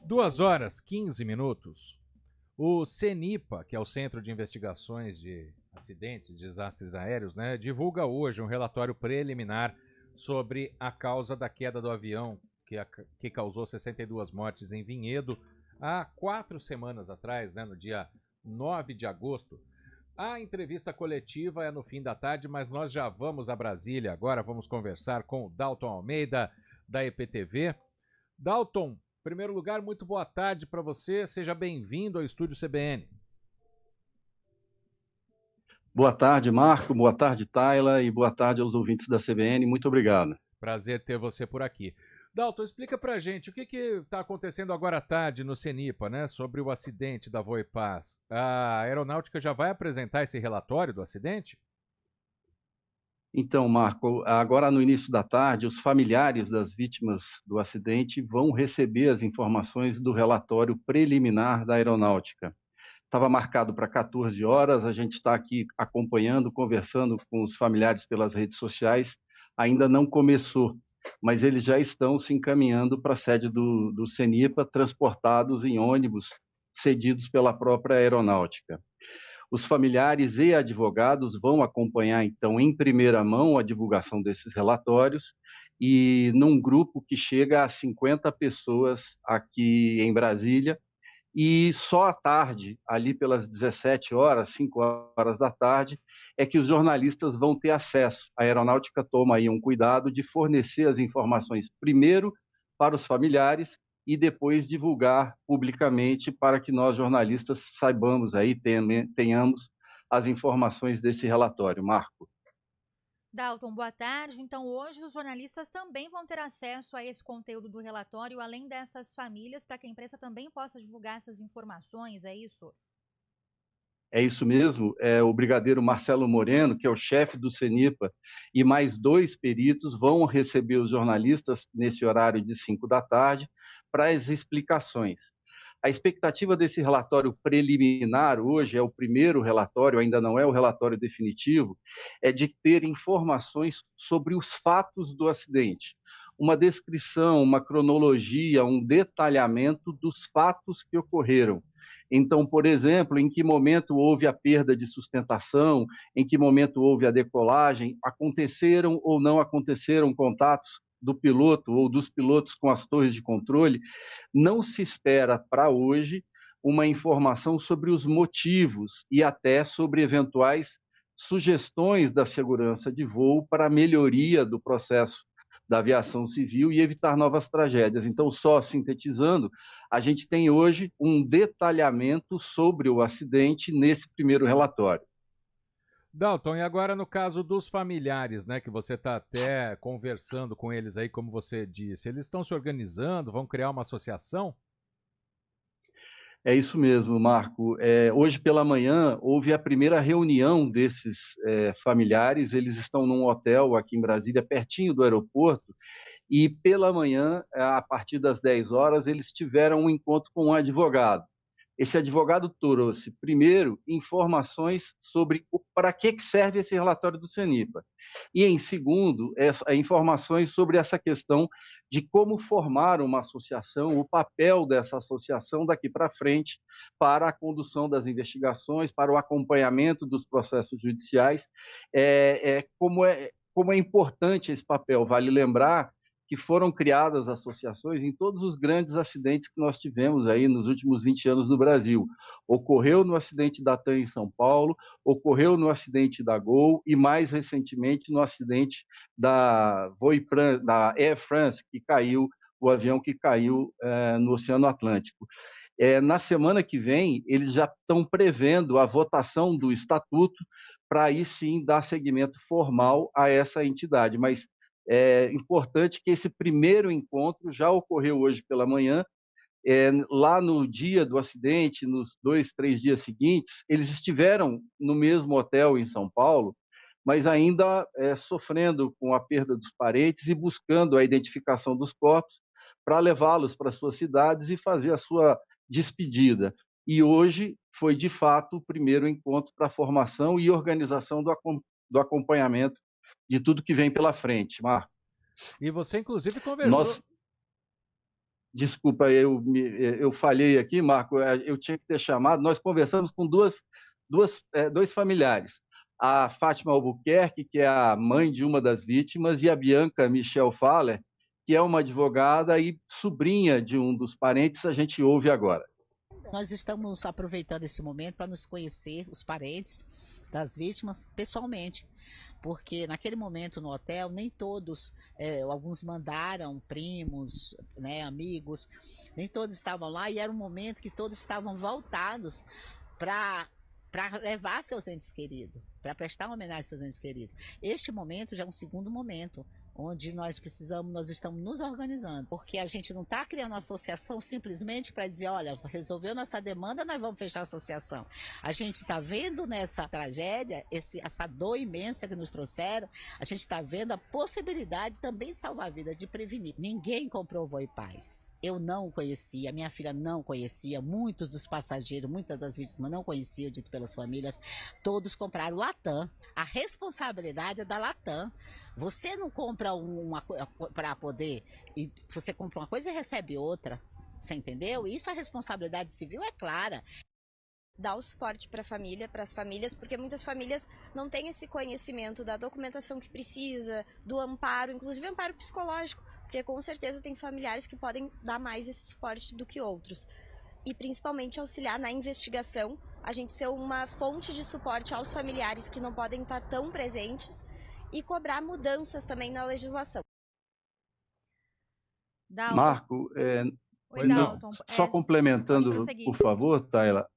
2h15. O CENIPA, que é o Centro de Investigações de Acidentes e Desastres Aéreos, né, divulga hoje um relatório preliminar sobre a causa da queda do avião que causou 62 mortes em Vinhedo há 4 semanas atrás, né, no dia 9 de agosto. A entrevista coletiva é no fim da tarde, mas nós já vamos a Brasília agora. Vamos conversar com o Dalton Almeida, da EPTV. Dalton, em primeiro lugar, muito boa tarde para você. Seja bem-vindo ao Estúdio CBN. Boa tarde, Marco. Boa tarde, Tayla. E boa tarde aos ouvintes da CBN. Muito obrigado. Prazer ter você por aqui. Dalton, explica pra gente o que está acontecendo agora à tarde no CENIPA, né, sobre o acidente da Voipaz. A Aeronáutica já vai apresentar esse relatório do acidente? Então, Marco, agora no início da tarde, os familiares das vítimas do acidente vão receber as informações do relatório preliminar da Aeronáutica. Estava marcado para 14 horas, a gente está aqui acompanhando, conversando com os familiares pelas redes sociais, ainda não começou, mas eles já estão se encaminhando para a sede do CENIPA, transportados em ônibus cedidos pela própria Aeronáutica. Os familiares e advogados vão acompanhar, então, em primeira mão, a divulgação desses relatórios, e num grupo que chega a 50 pessoas aqui em Brasília, e só à tarde, ali pelas 17 horas, 5 horas da tarde, é que os jornalistas vão ter acesso. A Aeronáutica toma aí um cuidado de fornecer as informações primeiro para os familiares e depois divulgar publicamente para que nós, jornalistas, saibamos aí, tenhamos as informações desse relatório. Marco. Dalton, boa tarde. Então, hoje os jornalistas também vão ter acesso a esse conteúdo do relatório, além dessas famílias, para que a imprensa também possa divulgar essas informações, é isso? É isso mesmo, o brigadeiro Marcelo Moreno, que é o chefe do CENIPA, e mais 2 peritos vão receber os jornalistas nesse horário de 5 da tarde para as explicações. A expectativa desse relatório preliminar hoje, é o primeiro relatório, ainda não é o relatório definitivo, é de ter informações sobre os fatos do acidente. Uma descrição, uma cronologia, um detalhamento dos fatos que ocorreram. Então, por exemplo, em que momento houve a perda de sustentação, em que momento houve a decolagem, aconteceram ou não aconteceram contatos do piloto ou dos pilotos com as torres de controle. Não se espera para hoje uma informação sobre os motivos e até sobre eventuais sugestões da segurança de voo para a melhoria do processo da aviação civil e evitar novas tragédias. Então, só sintetizando, a gente tem hoje um detalhamento sobre o acidente nesse primeiro relatório. Dalton, e agora no caso dos familiares, né, que você está até conversando com eles aí, como você disse, eles estão se organizando, vão criar uma associação? É isso mesmo, Marco. Hoje pela manhã houve a primeira reunião desses familiares, eles estão num hotel aqui em Brasília, pertinho do aeroporto, e pela manhã, a partir das 10 horas, eles tiveram um encontro com um advogado. Esse advogado trouxe, primeiro, informações sobre para que serve esse relatório do CENIPA. E, em segundo, informações sobre essa questão de como formar uma associação, o papel dessa associação daqui para frente para a condução das investigações, para o acompanhamento dos processos judiciais. Como é importante esse papel. Vale lembrar que foram criadas associações em todos os grandes acidentes que nós tivemos aí nos últimos 20 anos no Brasil. Ocorreu no acidente da TAM em São Paulo, ocorreu no acidente da Gol e, mais recentemente, no acidente da Air France, que caiu, o avião que caiu no Oceano Atlântico. Na semana que vem, eles já estão prevendo a votação do estatuto para aí sim dar seguimento formal a essa entidade, mas é importante que esse primeiro encontro já ocorreu hoje pela manhã. Lá no dia do acidente, nos 2, 3 dias seguintes, eles estiveram no mesmo hotel em São Paulo, mas ainda sofrendo com a perda dos parentes e buscando a identificação dos corpos para levá-los para suas cidades e fazer a sua despedida. E hoje foi, de fato, o primeiro encontro para a formação e organização do acompanhamento de tudo que vem pela frente, Marco. E você, inclusive, conversou... Desculpa, eu falhei aqui, Marco, eu tinha que ter chamado. Nós conversamos com dois familiares, a Fátima Albuquerque, que é a mãe de uma das vítimas, e a Bianca Michel Faller, que é uma advogada e sobrinha de um dos parentes. A gente ouve agora. Nós estamos aproveitando esse momento para nos conhecer, os parentes das vítimas, pessoalmente. Porque naquele momento no hotel, nem todos, alguns mandaram primos, né, amigos, nem todos estavam lá, e era um momento que todos estavam voltados para levar seus entes queridos, para prestar uma homenagem aos seus entes queridos. Este momento já é um segundo momento, onde nós estamos nos organizando, porque a gente não está criando uma associação simplesmente para dizer, olha, resolveu nossa demanda, nós vamos fechar a associação. A gente está vendo nessa tragédia, essa dor imensa que nos trouxeram, a gente está vendo a possibilidade também de salvar a vida, de prevenir. Ninguém comprou Voe Paz. Eu não conhecia, minha filha não conhecia, muitos dos passageiros, muitas das vítimas não conheciam, dito pelas famílias, todos compraram Latam. A responsabilidade é da Latam. Você não compra para poder, e você compra uma coisa e recebe outra, você entendeu? Isso, a responsabilidade civil é clara. Dar o suporte para a família, para as famílias, porque muitas famílias não têm esse conhecimento da documentação que precisa, do amparo, inclusive amparo psicológico, porque com certeza tem familiares que podem dar mais esse suporte do que outros. E principalmente auxiliar na investigação, a gente ser uma fonte de suporte aos familiares que não podem estar tão presentes, e cobrar mudanças também na legislação. Dalton. Marco, Oi, Dalton. só complementando, por favor, Tayla,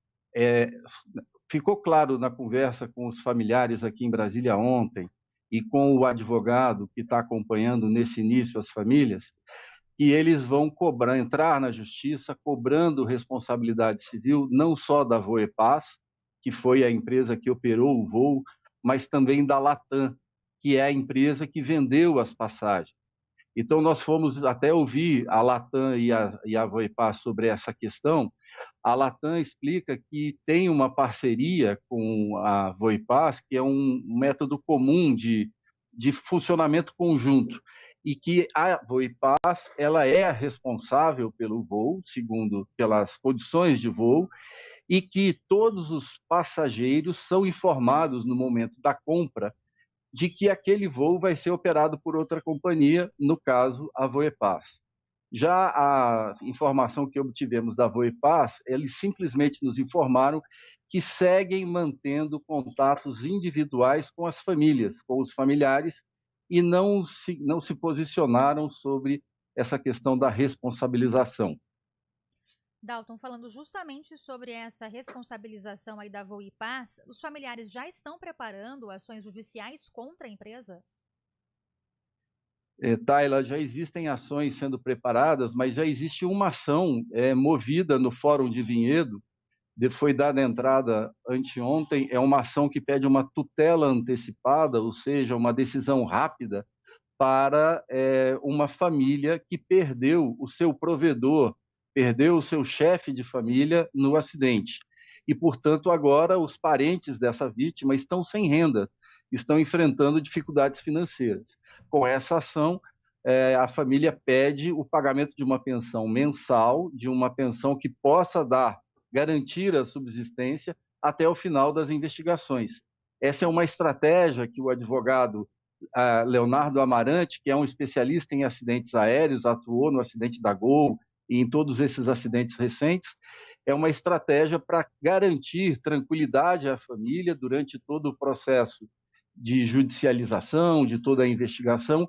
ficou claro na conversa com os familiares aqui em Brasília ontem e com o advogado que está acompanhando nesse início as famílias, que eles vão entrar na justiça cobrando responsabilidade civil, não só da Voe Paz, que foi a empresa que operou o voo, mas também da Latam, que é a empresa que vendeu as passagens. Então, nós fomos até ouvir a Latam e a Voe Paz sobre essa questão. A Latam explica que tem uma parceria com a Voe Paz, que é um método comum de funcionamento conjunto, e que a Voe Paz ela é a responsável pelo voo, segundo pelas condições de voo, e que todos os passageiros são informados no momento da compra de que aquele voo vai ser operado por outra companhia, no caso, a Voe Paz. Já a informação que obtivemos da Voe Paz, eles simplesmente nos informaram que seguem mantendo contatos individuais com as famílias, com os familiares, e não se posicionaram sobre essa questão da responsabilização. Dalton, falando justamente sobre essa responsabilização aí da Voe Paz, os familiares já estão preparando ações judiciais contra a empresa? Tayla, já existem ações sendo preparadas, mas já existe uma ação movida no Fórum de Vinhedo, foi dada entrada anteontem, é uma ação que pede uma tutela antecipada, ou seja, uma decisão rápida para uma família que perdeu o seu provedor, perdeu o seu chefe de família no acidente. E, portanto, agora os parentes dessa vítima estão sem renda, estão enfrentando dificuldades financeiras. Com essa ação, a família pede o pagamento de uma pensão mensal, de uma pensão que possa garantir a subsistência até o final das investigações. Essa é uma estratégia que o advogado Leonardo Amarante, que é um especialista em acidentes aéreos, atuou no acidente da Gol e em todos esses acidentes recentes, é uma estratégia para garantir tranquilidade à família durante todo o processo de judicialização, de toda a investigação,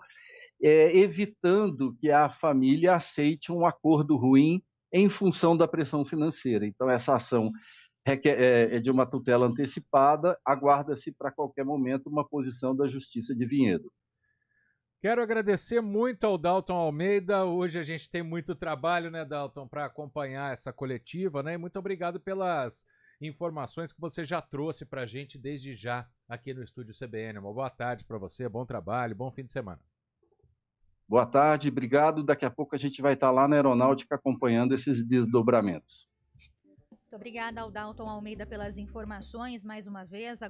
evitando que a família aceite um acordo ruim em função da pressão financeira. Então, essa ação é de uma tutela antecipada, aguarda-se para qualquer momento uma posição da Justiça de Vinhedo. Quero agradecer muito ao Dalton Almeida. Hoje a gente tem muito trabalho, né, Dalton, para acompanhar essa coletiva, né? E muito obrigado pelas informações que você já trouxe para a gente desde já aqui no Estúdio CBN. Uma boa tarde para você, bom trabalho, bom fim de semana. Boa tarde, obrigado. Daqui a pouco a gente vai estar lá na Aeronáutica acompanhando esses desdobramentos. Muito obrigada ao Dalton Almeida pelas informações mais uma vez.